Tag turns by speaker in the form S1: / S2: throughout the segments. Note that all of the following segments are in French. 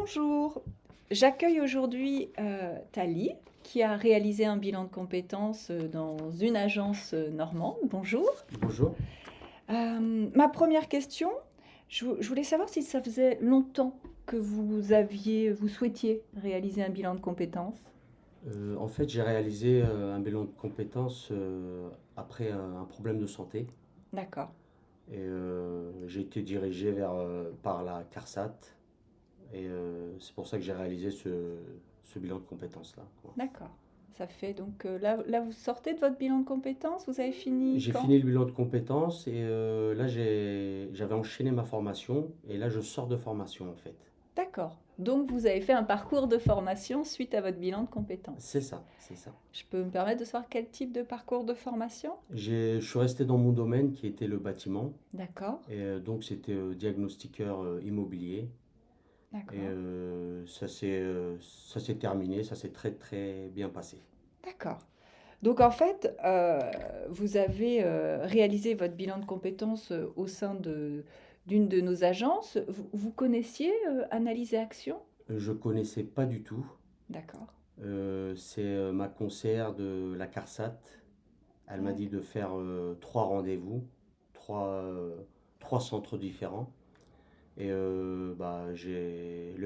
S1: Bonjour, j'accueille aujourd'hui Thalie qui a réalisé un bilan de compétences dans une agence normande. Bonjour.
S2: Bonjour.
S1: Ma première question, je voulais savoir si ça faisait longtemps que vous souhaitiez réaliser un bilan de compétences.
S2: En fait, j'ai réalisé un bilan de compétences après un problème de santé
S1: D'accord,
S2: et j'ai été dirigé par la CARSAT et c'est pour ça que j'ai réalisé ce bilan de compétences-là, quoi.
S1: d'accord. Ça fait donc là vous sortez de votre bilan de compétences, vous avez fini
S2: J'ai
S1: quand?
S2: fini le bilan de compétences et là j'avais enchaîné ma formation et là je sors de formation en fait.
S1: D'accord. Donc vous avez fait un parcours de formation suite à votre bilan de compétences.
S2: C'est ça, c'est ça.
S1: Je peux me permettre de savoir quel type de parcours de formation?
S2: Je suis resté dans mon domaine qui était le bâtiment
S1: D'accord,
S2: et donc c'était diagnostiqueur immobilier. Et
S1: d'accord,
S2: ça s'est terminé, ça s'est très très bien passé.
S1: d'accord. Donc en fait, vous avez réalisé votre bilan de compétences au sein d'une de nos agences. Vous connaissiez Analyse et Action?
S2: Je connaissais pas du tout.
S1: D'accord.
S2: C'est ma conseillère de la CARSAT. Elle m'a dit
S1: D'accord.
S2: de faire trois rendez-vous, trois, euh, trois centres différents. Et le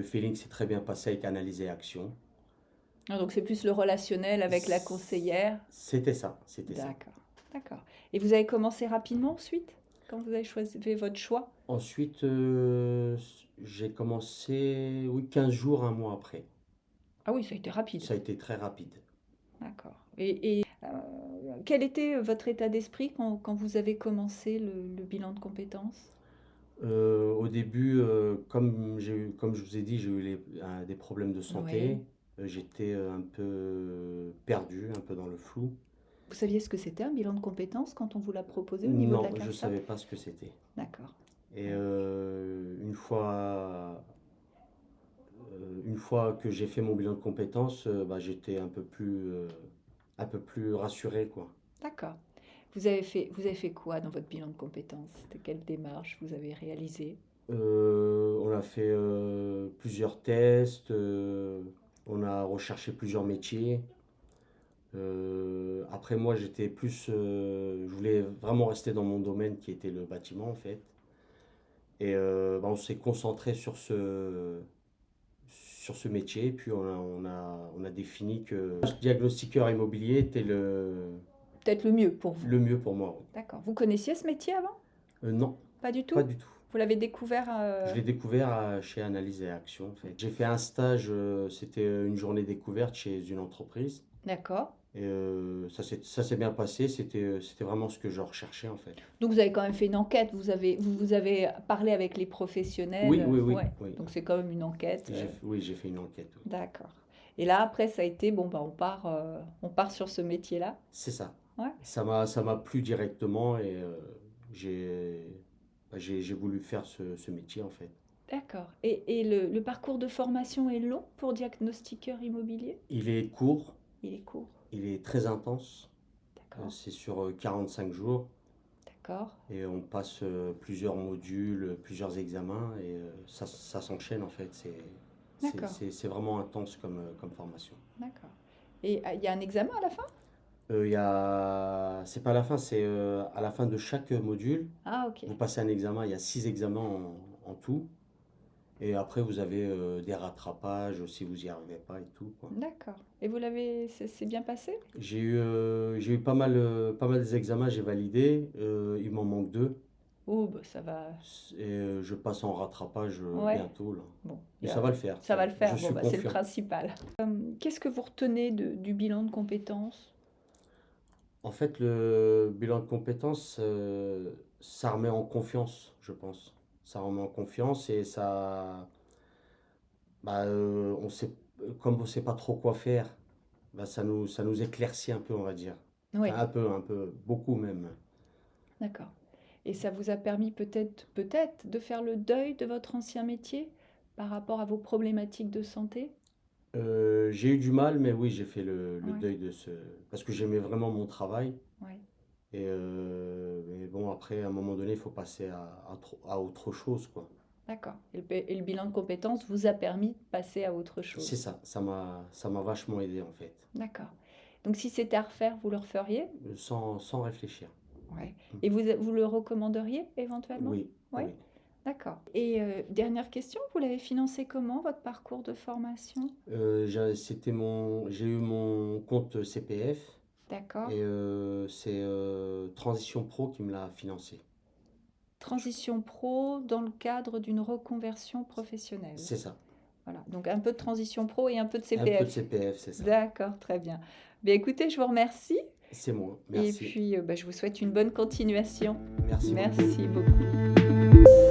S2: feeling s'est très bien passé avec Analyse et Action.
S1: Ah, donc c'est plus le relationnel avec la conseillère.
S2: C'était ça, c'était ça.
S1: D'accord, d'accord. Et vous avez commencé rapidement ensuite, quand vous avez choisi fait votre choix?
S2: Ensuite, j'ai commencé, oui, 15 jours, un mois après.
S1: Ah oui, ça a été rapide.
S2: Ça a été très rapide.
S1: D'accord. Quel était votre état d'esprit quand vous avez commencé le bilan de compétences?
S2: Au début, comme je vous ai dit, j'ai eu des problèmes de
S1: Oui.
S2: santé. J'étais un peu perdu, un peu dans le flou.
S1: Vous saviez ce que c'était un bilan de compétences quand on vous l'a proposé au niveau de la
S2: Non, je ne
S1: CARSAT?
S2: savais pas ce que c'était.
S1: D'accord.
S2: Et
S1: Ouais.
S2: une fois que j'ai fait mon bilan de compétences, j'étais un peu plus rassuré, quoi.
S1: D'accord. Vous avez fait quoi dans votre bilan de compétences? C'était quelle démarche vous avez réalisée?
S2: On a fait plusieurs tests, on a recherché plusieurs métiers. Après moi, je voulais vraiment rester dans mon domaine qui était le bâtiment en fait. Et on s'est concentré sur ce métier. Puis on a défini que diagnostiqueur immobilier était
S1: Peut-être le mieux pour vous.
S2: le mieux pour moi. Oui.
S1: D'accord. Vous connaissiez ce métier avant?
S2: Non,
S1: Pas du
S2: pas
S1: tout?
S2: du tout.
S1: Vous l'avez découvert
S2: Je l'ai découvert chez Analyse et Action en fait. J'ai fait un stage, c'était une journée découverte chez une entreprise.
S1: D'accord.
S2: Et ça s'est bien passé, c'était vraiment ce que je recherchais en fait.
S1: Donc vous avez quand même fait une enquête, vous avez parlé avec les professionnels,
S2: Oui, oui, oui,
S1: ouais.
S2: oui.
S1: Donc c'est quand même une enquête.
S2: Oui, j'ai fait une enquête. Oui.
S1: D'accord. Et là après ça a été bon bah on part sur ce métier-là.
S2: C'est ça.
S1: Ouais.
S2: Ça m'a plu directement et j'ai j'ai voulu faire ce métier en fait.
S1: D'accord. Et le parcours de formation est long pour diagnostiqueur immobilier?
S2: Il est court,
S1: Il est court.
S2: il est très intense.
S1: D'accord.
S2: C'est sur 45 jours
S1: D'accord.
S2: et on passe plusieurs modules, plusieurs examens et ça s'enchaîne en fait.
S1: D'accord.
S2: C'est vraiment intense comme formation.
S1: D'accord. Et il y a un examen à la fin?
S2: C'est pas à la fin, c'est à la fin de chaque module.
S1: Ah ok.
S2: Vous passez un examen, il y a 6 examens en tout. Et après, vous avez des rattrapages si vous n'y arrivez pas et tout, quoi.
S1: D'accord. Et vous l'avez, c'est bien passé?
S2: J'ai eu pas mal d'examens, j'ai validé. Il m'en manque deux.
S1: Oh bah ça va.
S2: Et je passe en rattrapage
S1: Ouais.
S2: bientôt, là.
S1: Bon,
S2: Mais ça va le faire,
S1: ça va le
S2: je
S1: faire. Bon
S2: suis
S1: bah c'est le
S2: confiant.
S1: principal. Qu'est-ce que vous retenez du bilan de compétences?
S2: En fait, le bilan de compétences, ça remet en confiance, je pense. Ça remet en confiance et on sait, comme on ne sait pas trop quoi faire, ça nous éclaircit un peu, on va dire.
S1: Oui,
S2: Enfin, un peu, beaucoup même.
S1: d'accord. Et ça vous a permis peut-être de faire le deuil de votre ancien métier par rapport à vos problématiques de santé?
S2: J'ai eu du mal, mais oui, j'ai fait le
S1: Ouais,
S2: deuil de ce... Parce que j'aimais vraiment mon travail.
S1: ouais.
S2: Et mais bon, après, à un moment donné, il faut passer à autre chose, quoi.
S1: D'accord. Et le bilan de compétences vous a permis de passer à autre
S2: C'est
S1: chose.
S2: ça, ça m'a vachement aidé en fait,
S1: D'accord. Donc si c'était à refaire, vous le referiez?
S2: sans réfléchir.
S1: Ouais.
S2: Mm.
S1: Et vous le recommanderiez éventuellement?
S2: Oui,
S1: Ouais.
S2: oui.
S1: D'accord. Et dernière question, vous l'avez financé comment, votre parcours de formation?
S2: J'ai eu mon compte CPF
S1: D'accord.
S2: et c'est Transition Pro qui me l'a financé.
S1: Transition pro dans le cadre d'une reconversion professionnelle.
S2: C'est ça.
S1: Voilà. Donc un peu de transition pro et un peu de
S2: Un peu de
S1: CPF.
S2: CPF, c'est ça.
S1: D'accord, très bien. Bien, écoutez, je vous remercie
S2: C'est moi.
S1: et
S2: Merci.
S1: puis bah, je vous souhaite une bonne continuation.
S2: Merci beaucoup.
S1: Merci beaucoup.